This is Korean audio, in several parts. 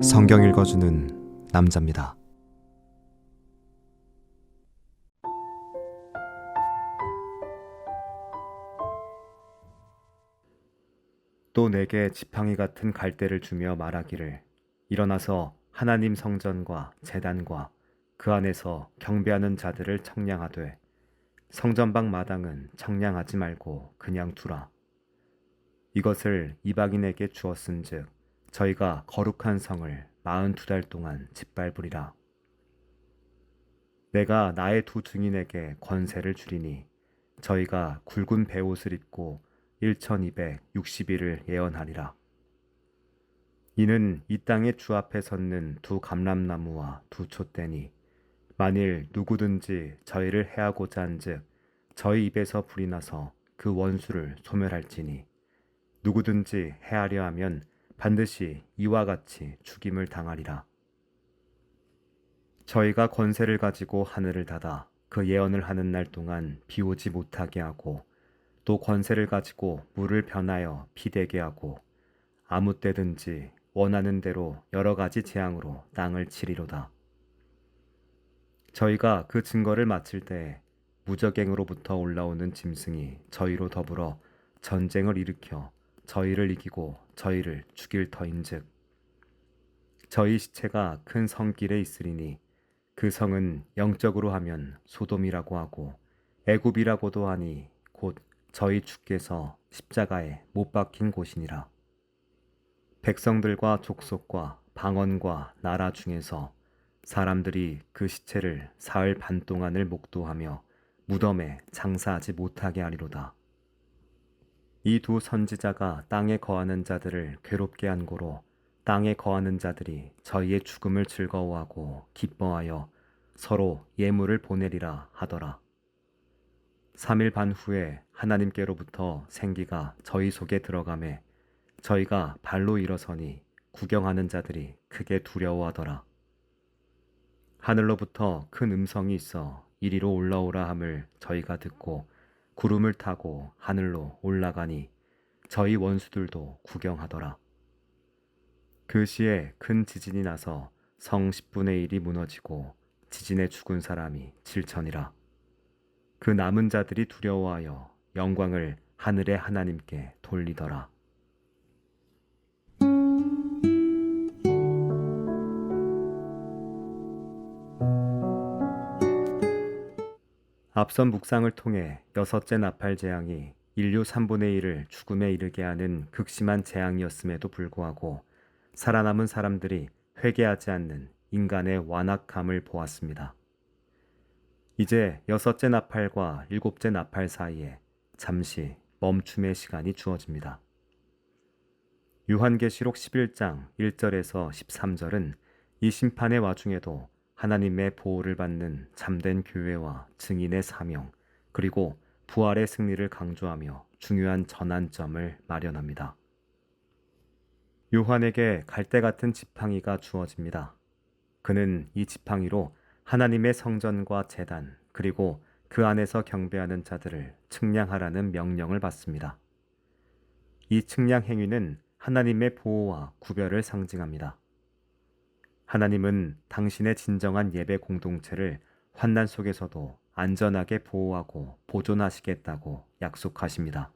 성경 읽어주는 남자입니다. 또 내게 지팡이 같은 갈대를 주며 말하기를 일어나서 하나님 성전과 제단과 그 안에서 경배하는 자들을 청량하되 성전방 마당은 청량하지 말고 그냥 두라. 이것을 이방인에게 주었은즉 저희가 거룩한 성을 42달 동안 짓밟으리라. 내가 나의 두 증인에게 권세를 주리니 저희가 굵은 베옷을 입고 1260일을 예언하리라. 이는 이 땅의 주 앞에 섰는 두 감람나무와 두 촛대니 만일 누구든지 저희를 해하고자 한즉 저희 입에서 불이 나서 그 원수를 소멸할지니 누구든지 해하려 하면 반드시 이와 같이 죽임을 당하리라. 저희가 권세를 가지고 하늘을 닫아 그 예언을 하는 날 동안 비 오지 못하게 하고 또 권세를 가지고 물을 변하여 피 되게 하고 아무 때든지 원하는 대로 여러 가지 재앙으로 땅을 치리로다. 저희가 그 증거를 마칠 때에 무적행으로부터 올라오는 짐승이 저희로 더불어 전쟁을 일으켜 저희를 이기고 저희를 죽일 터인즉 저희 시체가 큰 성길에 있으리니 그 성은 영적으로 하면 소돔이라고 하고 애굽이라고도 하니 곧 저희 주께서 십자가에 못 박힌 곳이니라. 백성들과 족속과 방언과 나라 중에서 사람들이 그 시체를 사흘 반 동안을 목도하며 무덤에 장사하지 못하게 하리로다. 이 두 선지자가 땅에 거하는 자들을 괴롭게 한 고로 땅에 거하는 자들이 저희의 죽음을 즐거워하고 기뻐하여 서로 예물을 보내리라 하더라. 3일 반 후에 하나님께로부터 생기가 저희 속에 들어가매 저희가 발로 일어서니 구경하는 자들이 크게 두려워하더라. 하늘로부터 큰 음성이 있어 이리로 올라오라 함을 저희가 듣고 구름을 타고 하늘로 올라가니 저희 원수들도 구경하더라. 그 시에 큰 지진이 나서 성 10분의 1이 무너지고 지진에 죽은 사람이 7천이라. 그 남은 자들이 두려워하여 영광을 하늘의 하나님께 돌리더라. 앞선 묵상을 통해 여섯째 나팔 재앙이 인류 3분의 1을 죽음에 이르게 하는 극심한 재앙이었음에도 불구하고 살아남은 사람들이 회개하지 않는 인간의 완악함을 보았습니다. 이제 여섯째 나팔과 일곱째 나팔 사이에 잠시 멈춤의 시간이 주어집니다. 요한계시록 11장 1절에서 13절은 이 심판의 와중에도 하나님의 보호를 받는 참된 교회와 증인의 사명, 그리고 부활의 승리를 강조하며 중요한 전환점을 마련합니다. 요한에게 갈대 같은 지팡이가 주어집니다. 그는 이 지팡이로 하나님의 성전과 제단, 그리고 그 안에서 경배하는 자들을 측량하라는 명령을 받습니다. 이 측량 행위는 하나님의 보호와 구별을 상징합니다. 하나님은 당신의 진정한 예배 공동체를 환난 속에서도 안전하게 보호하고 보존하시겠다고 약속하십니다.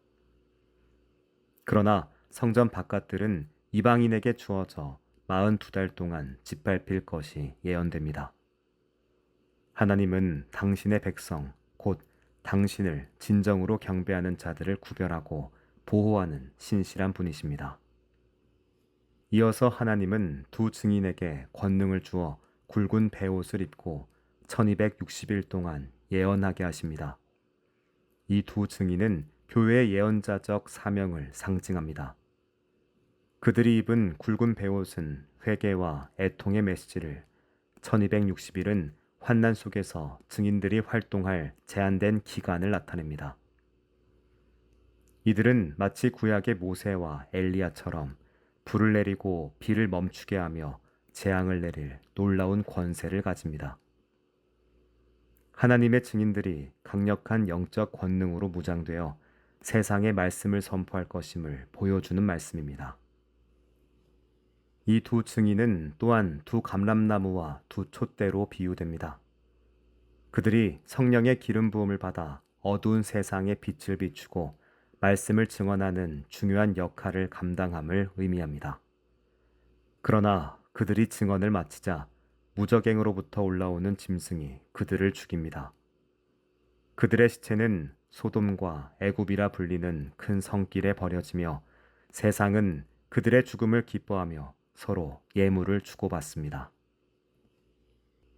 그러나 성전 바깥들은 이방인에게 주어져 42달 동안 짓밟힐 것이 예언됩니다. 하나님은 당신의 백성, 곧 당신을 진정으로 경배하는 자들을 구별하고 보호하는 신실한 분이십니다. 이어서 하나님은 두 증인에게 권능을 주어 굵은 베옷을 입고 1260일 동안 예언하게 하십니다. 이 두 증인은 교회의 예언자적 사명을 상징합니다. 그들이 입은 굵은 베옷은 회개와 애통의 메시지를, 1260일은 환난 속에서 증인들이 활동할 제한된 기간을 나타냅니다. 이들은 마치 구약의 모세와 엘리야처럼 불을 내리고 비를 멈추게 하며 재앙을 내릴 놀라운 권세를 가집니다. 하나님의 증인들이 강력한 영적 권능으로 무장되어 세상의 말씀을 선포할 것임을 보여주는 말씀입니다. 이 두 증인은 또한 두 감람나무와 두 촛대로 비유됩니다. 그들이 성령의 기름 부음을 받아 어두운 세상에 빛을 비추고 말씀을 증언하는 중요한 역할을 감당함을 의미합니다. 그러나 그들이 증언을 마치자 무적행으로부터 올라오는 짐승이 그들을 죽입니다. 그들의 시체는 소돔과 애굽이라 불리는 큰 성길에 버려지며 세상은 그들의 죽음을 기뻐하며 서로 예물을 주고받습니다.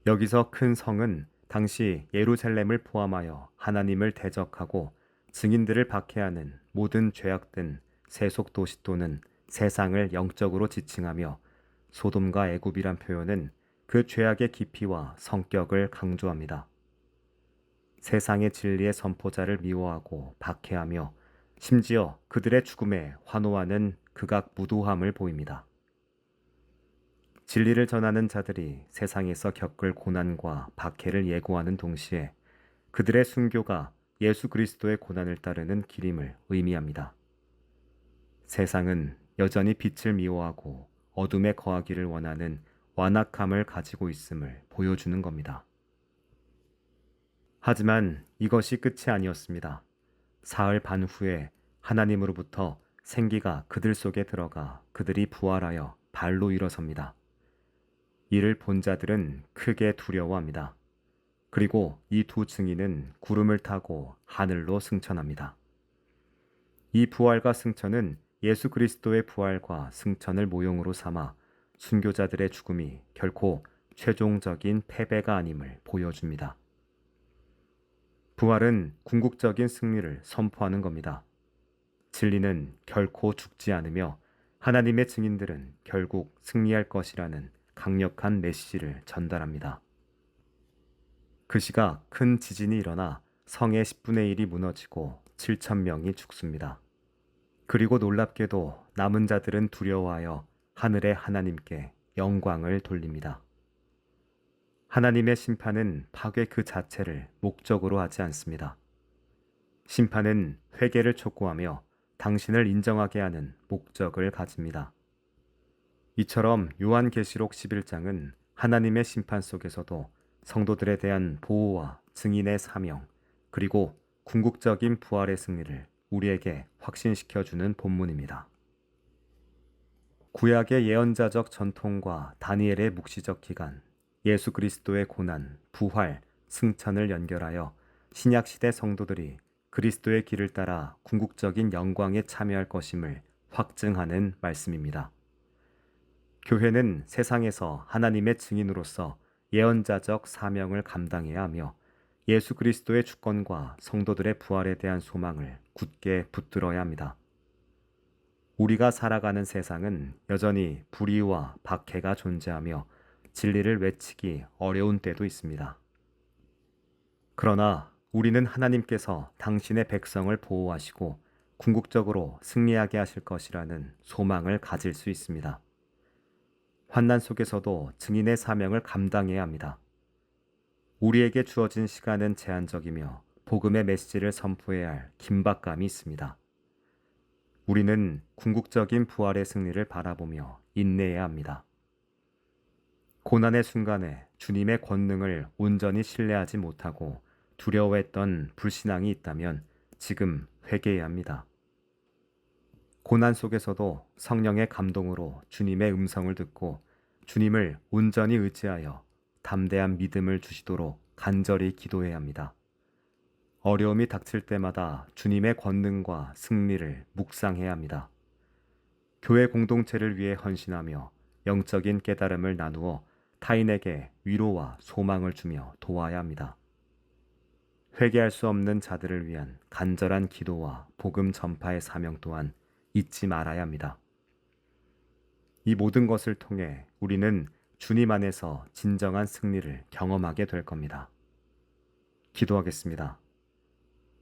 여기서 큰 성은 당시 예루살렘을 포함하여 하나님을 대적하고 증인들을 박해하는 모든 죄악된 세속 도시 또는 세상을 영적으로 지칭하며 소돔과 애굽이란 표현은 그 죄악의 깊이와 성격을 강조합니다. 세상의 진리의 선포자를 미워하고 박해하며 심지어 그들의 죽음에 환호하는 극악 무도함을 보입니다. 진리를 전하는 자들이 세상에서 겪을 고난과 박해를 예고하는 동시에 그들의 순교가 예수 그리스도의 고난을 따르는 길임을 의미합니다. 세상은 여전히 빛을 미워하고 어둠에 거하기를 원하는 완악함을 가지고 있음을 보여주는 겁니다. 하지만 이것이 끝이 아니었습니다. 사흘 반 후에 하나님으로부터 생기가 그들 속에 들어가 그들이 부활하여 발로 일어섭니다. 이를 본 자들은 크게 두려워합니다. 그리고 이 두 증인은 구름을 타고 하늘로 승천합니다. 이 부활과 승천은 예수 그리스도의 부활과 승천을 모형으로 삼아 순교자들의 죽음이 결코 최종적인 패배가 아님을 보여줍니다. 부활은 궁극적인 승리를 선포하는 겁니다. 진리는 결코 죽지 않으며 하나님의 증인들은 결국 승리할 것이라는 강력한 메시지를 전달합니다. 그 시각 큰 지진이 일어나 성의 10분의 1이 무너지고 7천 명이 죽습니다. 그리고 놀랍게도 남은 자들은 두려워하여 하늘의 하나님께 영광을 돌립니다. 하나님의 심판은 파괴 그 자체를 목적으로 하지 않습니다. 심판은 회개를 촉구하며 당신을 인정하게 하는 목적을 가집니다. 이처럼 요한계시록 11장은 하나님의 심판 속에서도 성도들에 대한 보호와 증인의 사명, 그리고 궁극적인 부활의 승리를 우리에게 확신시켜주는 본문입니다. 구약의 예언자적 전통과 다니엘의 묵시적 기간, 예수 그리스도의 고난, 부활, 승천을 연결하여 신약시대 성도들이 그리스도의 길을 따라 궁극적인 영광에 참여할 것임을 확증하는 말씀입니다. 교회는 세상에서 하나님의 증인으로서 예언자적 사명을 감당해야 하며 예수 그리스도의 주권과 성도들의 부활에 대한 소망을 굳게 붙들어야 합니다. 우리가 살아가는 세상은 여전히 불의와 박해가 존재하며 진리를 외치기 어려운 때도 있습니다. 그러나 우리는 하나님께서 당신의 백성을 보호하시고 궁극적으로 승리하게 하실 것이라는 소망을 가질 수 있습니다. 환난 속에서도 증인의 사명을 감당해야 합니다. 우리에게 주어진 시간은 제한적이며 복음의 메시지를 선포해야 할 긴박감이 있습니다. 우리는 궁극적인 부활의 승리를 바라보며 인내해야 합니다. 고난의 순간에 주님의 권능을 온전히 신뢰하지 못하고 두려워했던 불신앙이 있다면 지금 회개해야 합니다. 고난 속에서도 성령의 감동으로 주님의 음성을 듣고 주님을 온전히 의지하여 담대한 믿음을 주시도록 간절히 기도해야 합니다. 어려움이 닥칠 때마다 주님의 권능과 승리를 묵상해야 합니다. 교회 공동체를 위해 헌신하며 영적인 깨달음을 나누어 타인에게 위로와 소망을 주며 도와야 합니다. 회개할 수 없는 자들을 위한 간절한 기도와 복음 전파의 사명 또한 잊지 말아야 합니다. 이 모든 것을 통해 우리는 주님 안에서 진정한 승리를 경험하게 될 겁니다. 기도하겠습니다.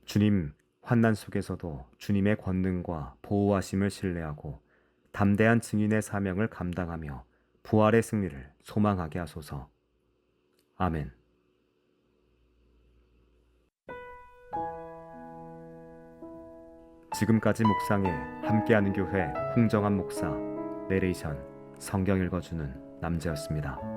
주님, 환난 속에서도 주님의 권능과 보호하심을 신뢰하고 담대한 증인의 사명을 감당하며 부활의 승리를 소망하게 하소서. 아멘. 지금까지 묵상에 함께하는 교회 홍정한 목사, 내레이션 성경 읽어주는 남자였습니다.